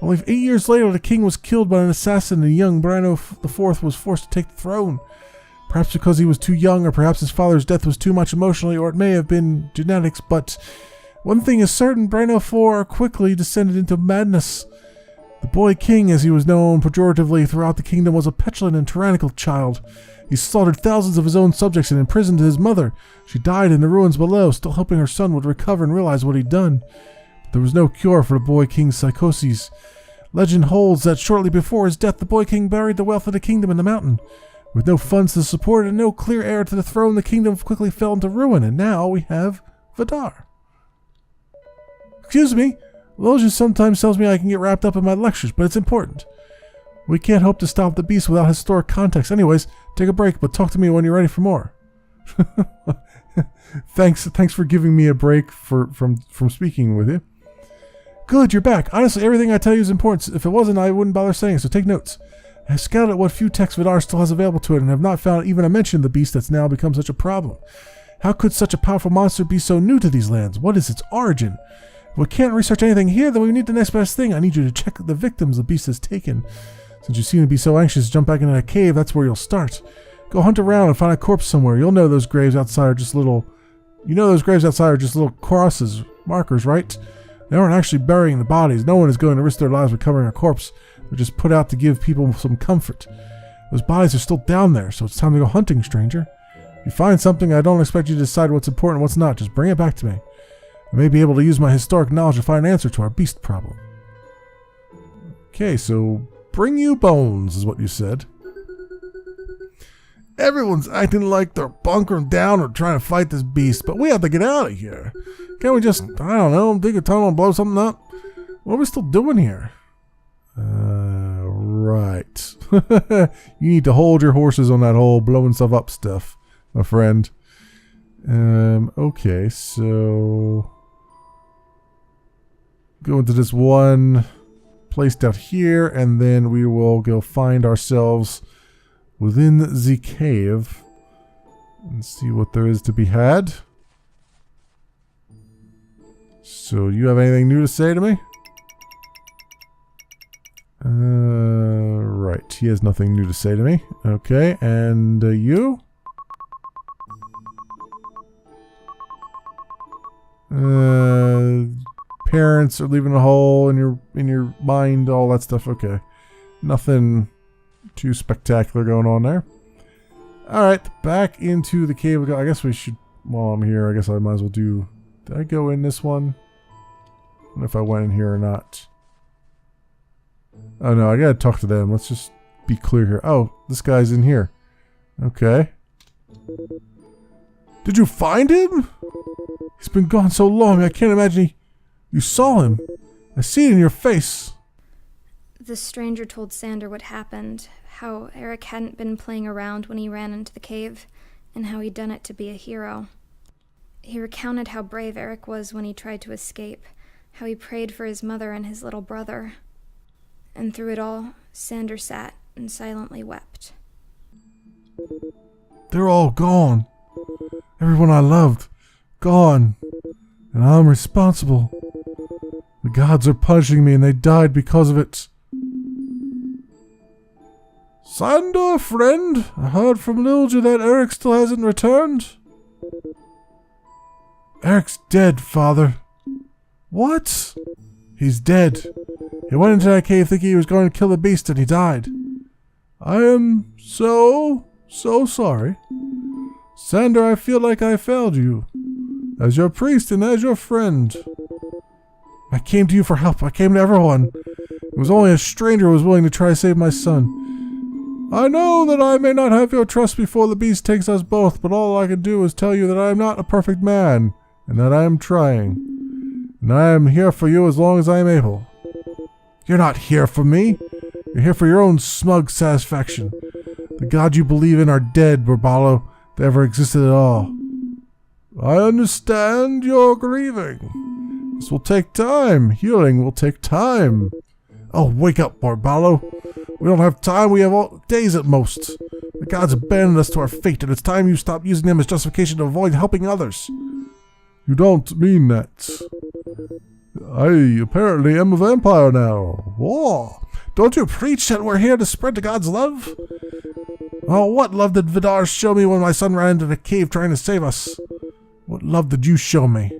Only 8 years later, the king was killed by an assassin, and young Brano IV was forced to take the throne. Perhaps because he was too young, or perhaps his father's death was too much emotionally, or it may have been genetics, but one thing is certain, Brano IV quickly descended into madness. The boy king, as he was known pejoratively throughout the kingdom, was a petulant and tyrannical child. He slaughtered thousands of his own subjects and imprisoned his mother. She died in the ruins below, still hoping her son would recover and realize what he'd done. But there was no cure for the boy king's psychoses. Legend holds that shortly before his death, the boy king buried the wealth of the kingdom in the mountain. With no funds to support it and no clear heir to the throne, the kingdom quickly fell into ruin, and now we have Vidar. Excuse me. Loja sometimes tells me I can get wrapped up in my lectures, but it's important. We can't hope to stop the beast without historic context. Anyways, take a break, but talk to me when you're ready for more. Thanks for giving me a break from speaking with you. Good, you're back. Honestly, everything I tell you is important. If it wasn't, I wouldn't bother saying it, so take notes. I have scouted what few texts Vidar still has available to it, and have not found even a mention of the beast that's now become such a problem. How could such a powerful monster be so new to these lands? What is its origin? If we can't research anything here, then we need the next best thing. I need you to check the victims the beast has taken. Since you seem to be so anxious to jump back into that cave, that's where you'll start. Go hunt around and find a corpse somewhere. You'll know those graves outside are just little... crosses, markers, right? They aren't actually burying the bodies. No one is going to risk their lives recovering a corpse. They're just put out to give people some comfort. Those bodies are still down there, so it's time to go hunting, stranger. If you find something, I don't expect you to decide what's important and what's not. Just bring it back to me. I may be able to use my historic knowledge to find an answer to our beast problem. Okay, so bring you bones is what you said. Everyone's acting like they're bunkering down or trying to fight this beast, but we have to get out of here. Can't we just, I don't know, dig a tunnel and blow something up? What are we still doing here? Right. You need to hold your horses on that whole blowing stuff up stuff, my friend. Okay, so... go into this one placed out here, and then we will go find ourselves within the cave and see what there is to be had. So, you have anything new to say to me? Right. He has nothing new to say to me. Okay, and you? Parents are leaving a hole in your mind, all that stuff. Okay, nothing too spectacular going on there. All right, back into the cave. I guess we should. While I'm here, I guess I might as well do. Did I go in this one? I don't know if I went in here or not. Oh no, I gotta talk to them. Let's just be clear here. Oh, this guy's in here. Okay. Did you find him? He's been gone so long, I can't imagine you saw him. I see it in your face. The stranger told Sander what happened, how Eric hadn't been playing around when he ran into the cave, and how he'd done it to be a hero. He recounted how brave Eric was when he tried to escape, how he prayed for his mother and his little brother. And through it all, Sander sat and silently wept. They're all gone. Everyone I loved, gone. And I'm responsible. The gods are punishing me and they died because of it. Sander, friend, I heard from Lilja that Eric still hasn't returned. Eric's dead, father. What? He's dead. He went into that cave thinking he was going to kill the beast and he died. I am so sorry. Sander, I feel like I failed you. As your priest and as your friend. I came to you for help. I came to everyone. It was only a stranger who was willing to try to save my son. I know that I may not have your trust before the beast takes us both, but all I can do is tell you that I am not a perfect man, and that I am trying. And I am here for you as long as I am able. You're not here for me. You're here for your own smug satisfaction. The god you believe in are dead, Borbalo. They ever existed at all. I understand you're grieving. This will take time. Healing will take time. Oh, wake up, Borbalo. We don't have time. We have all days at most. The gods abandoned us to our fate, and it's time you stop using them as justification to avoid helping others. You don't mean that. I apparently am a vampire now. Whoa. Don't you preach that we're here to spread the gods' love? Oh, what love did Vidar show me when my son ran into the cave trying to save us? What love did you show me?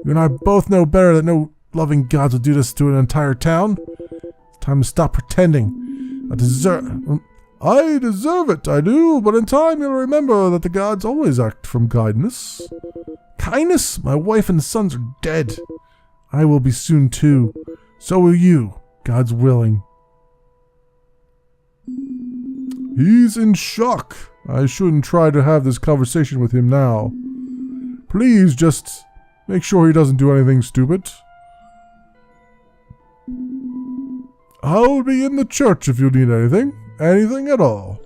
You and I both know better that no loving gods would do this to an entire town. It's time to stop pretending. I deserve it, I do, but in time you'll remember that the gods always act from kindness. Kindness? My wife and sons are dead. I will be soon too. So will you, God's willing. He's in shock. I shouldn't try to have this conversation with him now. Please just make sure he doesn't do anything stupid. I'll be in the church if you need anything. Anything at all.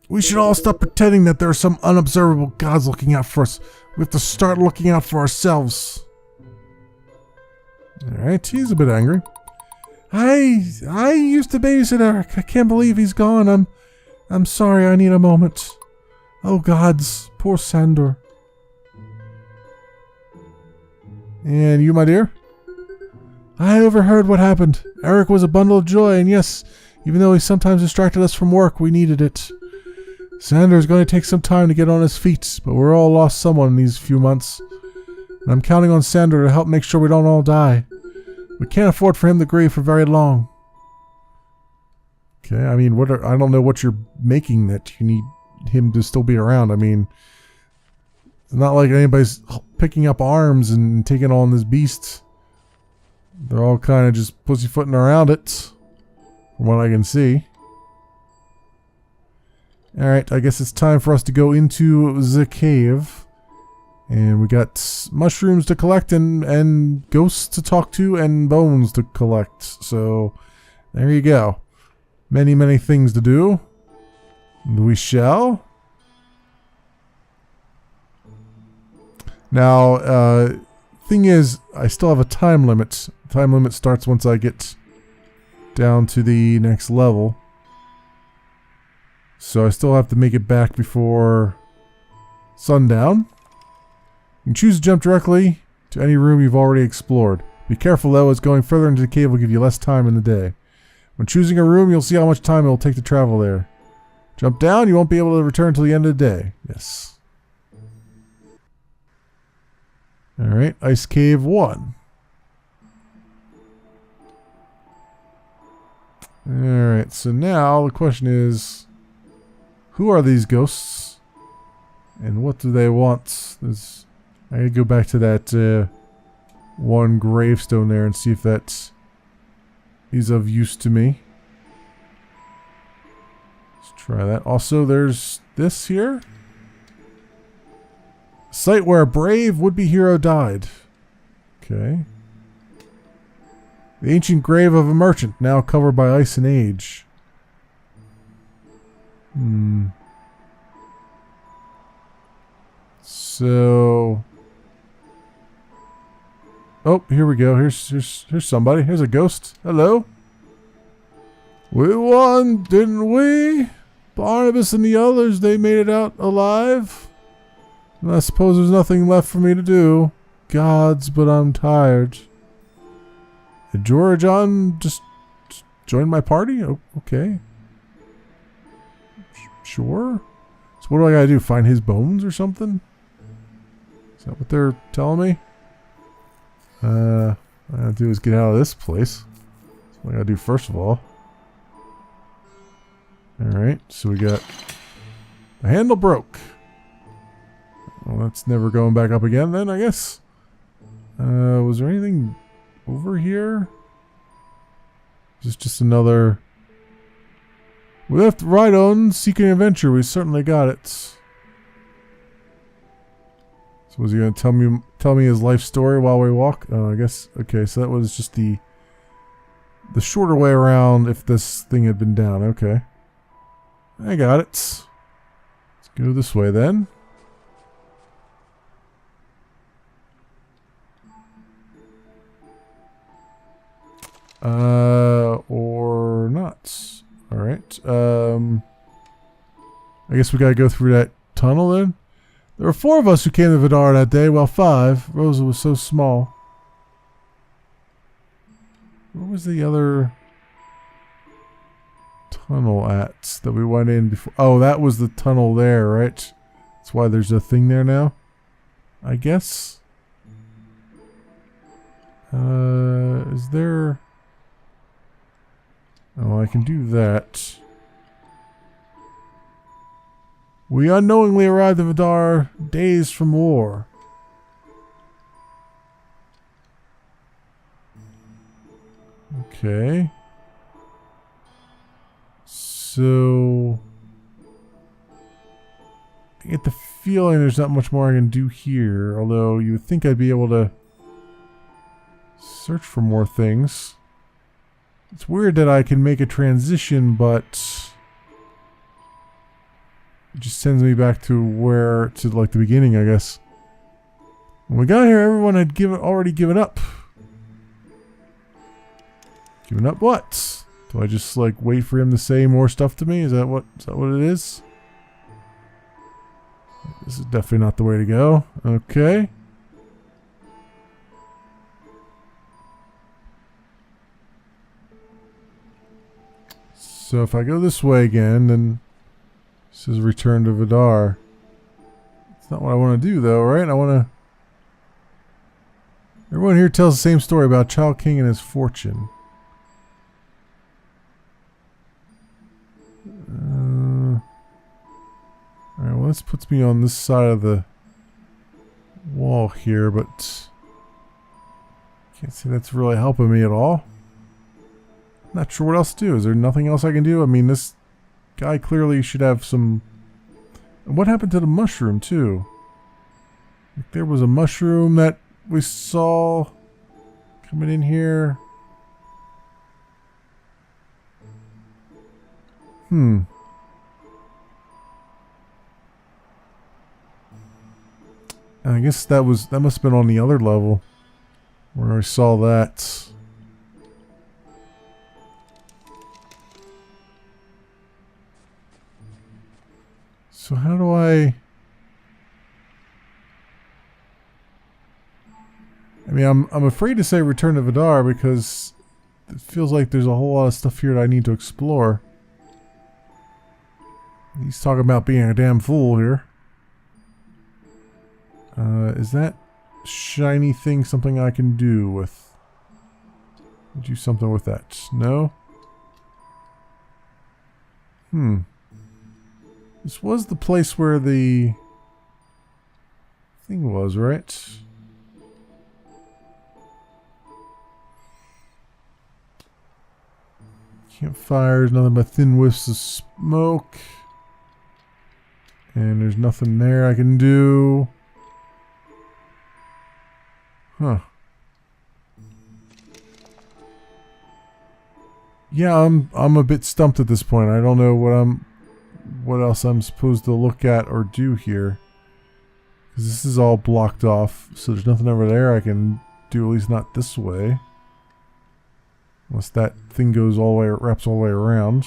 We should all stop pretending that there are some unobservable gods looking out for us. We have to start looking out for ourselves. Alright, he's a bit angry. I used to babysit Eric. I can't believe he's gone. I'm sorry, I need a moment. Oh gods, poor Sander. And you, my dear? I overheard what happened. Eric was a bundle of joy, and yes, even though he sometimes distracted us from work, we needed it. Sander is going to take some time to get on his feet, but we're all lost someone in these few months. And I'm counting on Sander to help make sure we don't all die. We can't afford for him to grieve for very long. Okay, I mean, I don't know what you're making that you need him to still be around. I mean, it's not like anybody's picking up arms and taking on this beast. They're all kind of just pussyfooting around it, from what I can see. Alright, I guess it's time for us to go into the cave. And we got mushrooms to collect and ghosts to talk to and bones to collect. So, there you go. Many, many things to do. We shall. Now, thing is, I still have a time limit. The time limit starts once I get down to the next level. So I still have to make it back before sundown. You can choose to jump directly to any room you've already explored. Be careful though, as going further into the cave will give you less time in the day. When choosing a room, you'll see how much time it will take to travel there. Jump down, you won't be able to return until the end of the day. Yes. Alright, Ice Cave 1. Alright, so now the question is, who are these ghosts? And what do they want? I gotta go back to that one gravestone there and see if that is of use to me. Let's try that. Also, there's this here. Site where a brave would-be hero died. Okay. The ancient grave of a merchant, now covered by ice and age. So... Oh, here we go. Here's somebody. Here's a ghost. Hello. We won, didn't we? Barnabas and the others, they made it out alive. And I suppose there's nothing left for me to do. Gods, but I'm tired. Did Jorah John just join my party? Oh, okay. Sure. So what do I gotta do? Find his bones or something? Is that what they're telling me? What I gotta do is get out of this place. That's what I gotta do first of all. Alright, so we got... The handle broke. Well, that's never going back up again then, I guess. Was there anything over here? Is this just another... We left right on seeking adventure. We certainly got it. So was he going to tell me his life story while we walk? Oh, I guess. Okay, so that was just the shorter way around if this thing had been down. Okay. I got it. Let's go this way then. Or not. Alright. I guess we gotta go through that tunnel then. There were 4 of us who came to Vidar that day, while 5. Rosa was so small. Where was the other tunnel at that we went in before? Oh, that was the tunnel there, right? That's why there's a thing there now, I guess. Is there... Oh, I can do that. We unknowingly arrived at Vidar days from war. Okay. So... I get the feeling there's not much more I can do here, although you would think I'd be able to search for more things. It's weird that I can make a transition, but it just sends me back to like the beginning, I guess. When we got here, everyone had already given up. Given up what? Do I just like wait for him to say more stuff to me? Is that what it is? This is definitely not the way to go. Okay. So if I go this way again, then it says return to Vidar. It's not what I want to do though, right? I want to... Everyone here tells the same story about Child King and his fortune. Alright, well this puts me on this side of the wall here, but... Can't say that's really helping me at all. Not sure what else to do. Is there nothing else I can do? I mean, this guy clearly should have some... What happened to the mushroom, too? Like there was a mushroom that we saw coming in here. I guess that must have been on the other level where I saw that. So how do I mean, I'm afraid to say return to Vidar because it feels like there's a whole lot of stuff here that I need to explore. He's talking about being a damn fool here. Is that shiny thing something I can do with? Do something with that? No? This was the place where the thing was, right? Campfires, nothing but thin whiffs of smoke. And there's nothing there I can do. Huh. Yeah, I'm a bit stumped at this point. I don't know what else I'm supposed to look at or do here. Because this is all blocked off, so there's nothing over there I can do, at least not this way. Unless that thing goes all the way, wraps all the way around.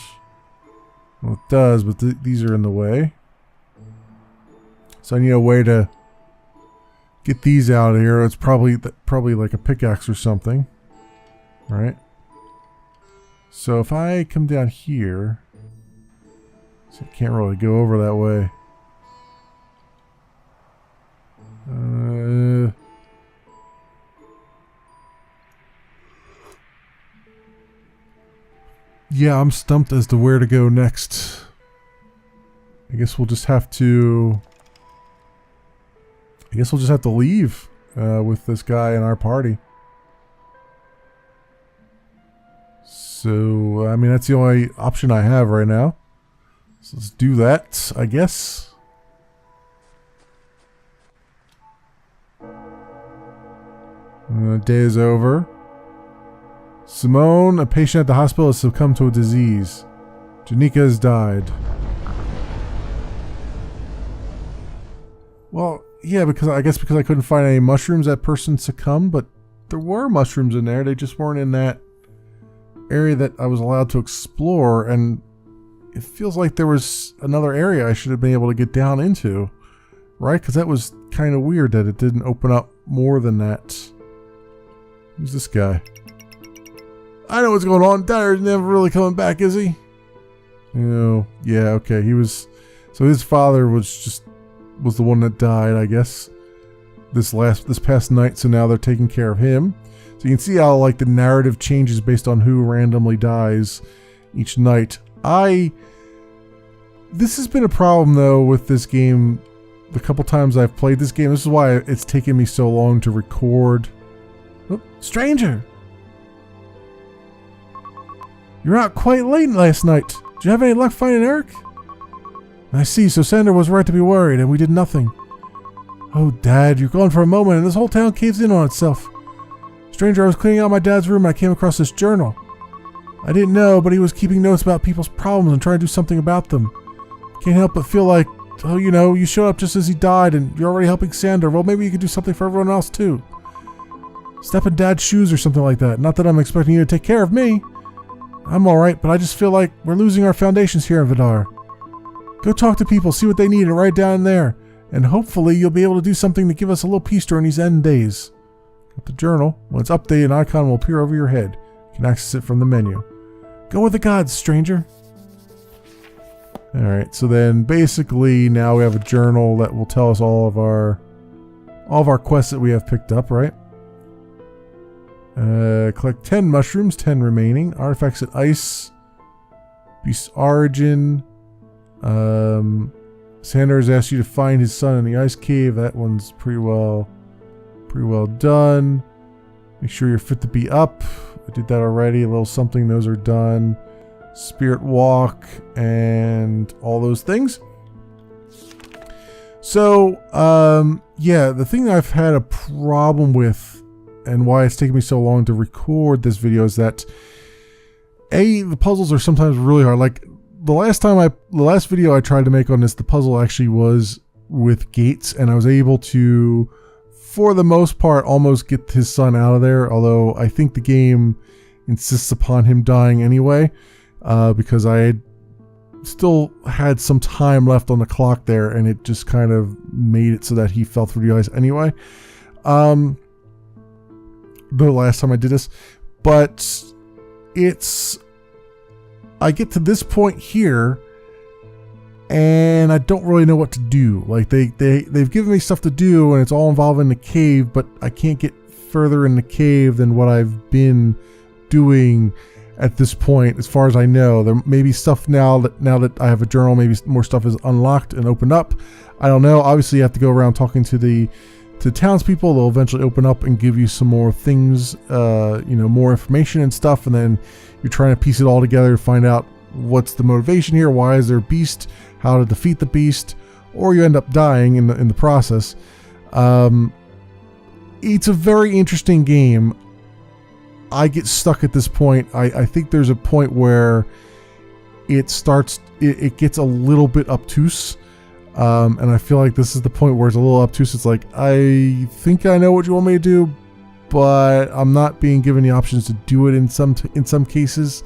Well, it does, but these are in the way. So I need a way to get these out of here. It's probably like a pickaxe or something. Right? So if I come down here, so I can't really go over that way. Yeah, I'm stumped as to where to go next. I guess we'll just have to leave with this guy in our party. So, I mean, that's the only option I have right now. So let's do that, I guess. Day is over. Simone, a patient at the hospital, has succumbed to a disease. Janika has died. Well, yeah, because I couldn't find any mushrooms, that person succumbed, but there were mushrooms in there. They just weren't in that area that I was allowed to explore, and it feels like there was another area I should have been able to get down into, right? Because that was kind of weird that it didn't open up more than that. Who's this guy? I know what's going on. Dyer's never really coming back, is he? Oh, yeah, okay. He was... So his father was the one that died, I guess, this past night, so now they're taking care of him. So you can see how, like, the narrative changes based on who randomly dies each night. This has been a problem, though, with this game. The couple times I've played this game, this is why it's taken me so long to record. Oh, stranger! You're out quite late last night. Did you have any luck finding Eric? I see, so Sander was right to be worried, and we did nothing. Oh, Dad, you're gone for a moment, and this whole town caves in on itself. Stranger, I was cleaning out my dad's room, and I came across this journal. I didn't know, but he was keeping notes about people's problems and trying to do something about them. Can't help but feel like, oh, you know, you showed up just as he died, and you're already helping Sander. Well, maybe you could do something for everyone else, too. Step in Dad's shoes or something like that. Not that I'm expecting you to take care of me. I'm alright, but I just feel like we're losing our foundations here in Vidar. Go talk to people, see what they need, and write down there. And hopefully you'll be able to do something to give us a little peace during these end days. Got the journal. When it's updated, an icon will appear over your head. You can access it from the menu. Go with the gods, stranger. Alright, so then basically now we have a journal that will tell us all of our quests that we have picked up, right? Collect 10 mushrooms, 10 remaining. Artifacts at ice. Beast's origin. Sanders asked you to find his son in the ice cave. That one's pretty well done. Make sure you're fit to be up. I did that already. A little something. Those are done. Spirit walk and all those things. So, yeah, the thing I've had a problem with and why it's taken me so long to record this video is that the puzzles are sometimes really hard. Like the last video I tried to make on this, the puzzle actually was with gates, and I was able to, for the most part, almost get his son out of there, although I think the game insists upon him dying anyway, because I had still had some time left on the clock there, and it just kind of made it so that he fell through the ice anyway. The last time I did this, but I get to this point here, and I don't really know what to do. Like they've given me stuff to do, and it's all involving the cave, but I can't get further in the cave than what I've been doing at this point, as far as I know. There may be stuff now that I have a journal, maybe more stuff is unlocked and opened up. I don't know. Obviously, you have to go around talking to townspeople. They'll eventually open up and give you some more things, more information and stuff, and then you're trying to piece it all together to find out what's the motivation here, why is there a beast, how to defeat the beast, or you end up dying in the process. It's a very interesting game. I get stuck at this point. I think there's a point where it gets a little bit obtuse, and I feel like this is the point where it's a little obtuse. It's like, I think I know what you want me to do, but I'm not being given the options to do it in some cases.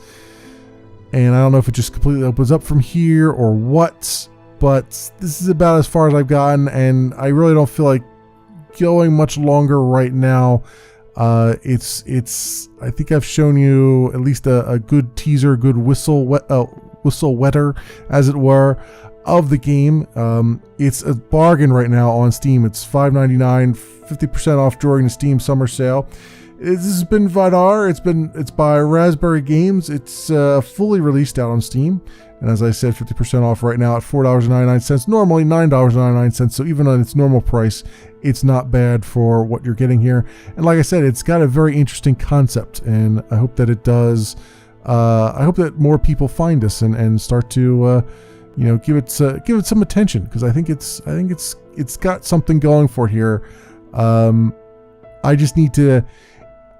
And I don't know if it just completely opens up from here or what, but this is about as far as I've gotten, and I really don't feel like going much longer right now. I think I've shown you at least a good teaser, good whistle wetter, as it were, of the game. It's a bargain right now on Steam. It's $5.99, 50% off during the Steam summer sale. This has been Vidar. It's by Raspberry Games. It's fully released out on Steam, and as I said, 50% off right now at $4.99. Normally $9.99. So even on its normal price, it's not bad for what you're getting here. And like I said, it's got a very interesting concept, and I hope that it does. I hope that more people find this and start to give it some attention, because I think it's got something going for it here.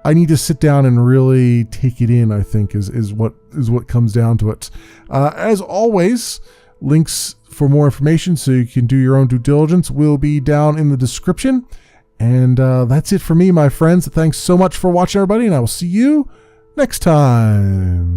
I need to sit down and really take it in, I think, is what comes down to it. As always, links for more information so you can do your own due diligence will be down in the description. And that's it for me, my friends. Thanks so much for watching, everybody, and I will see you next time.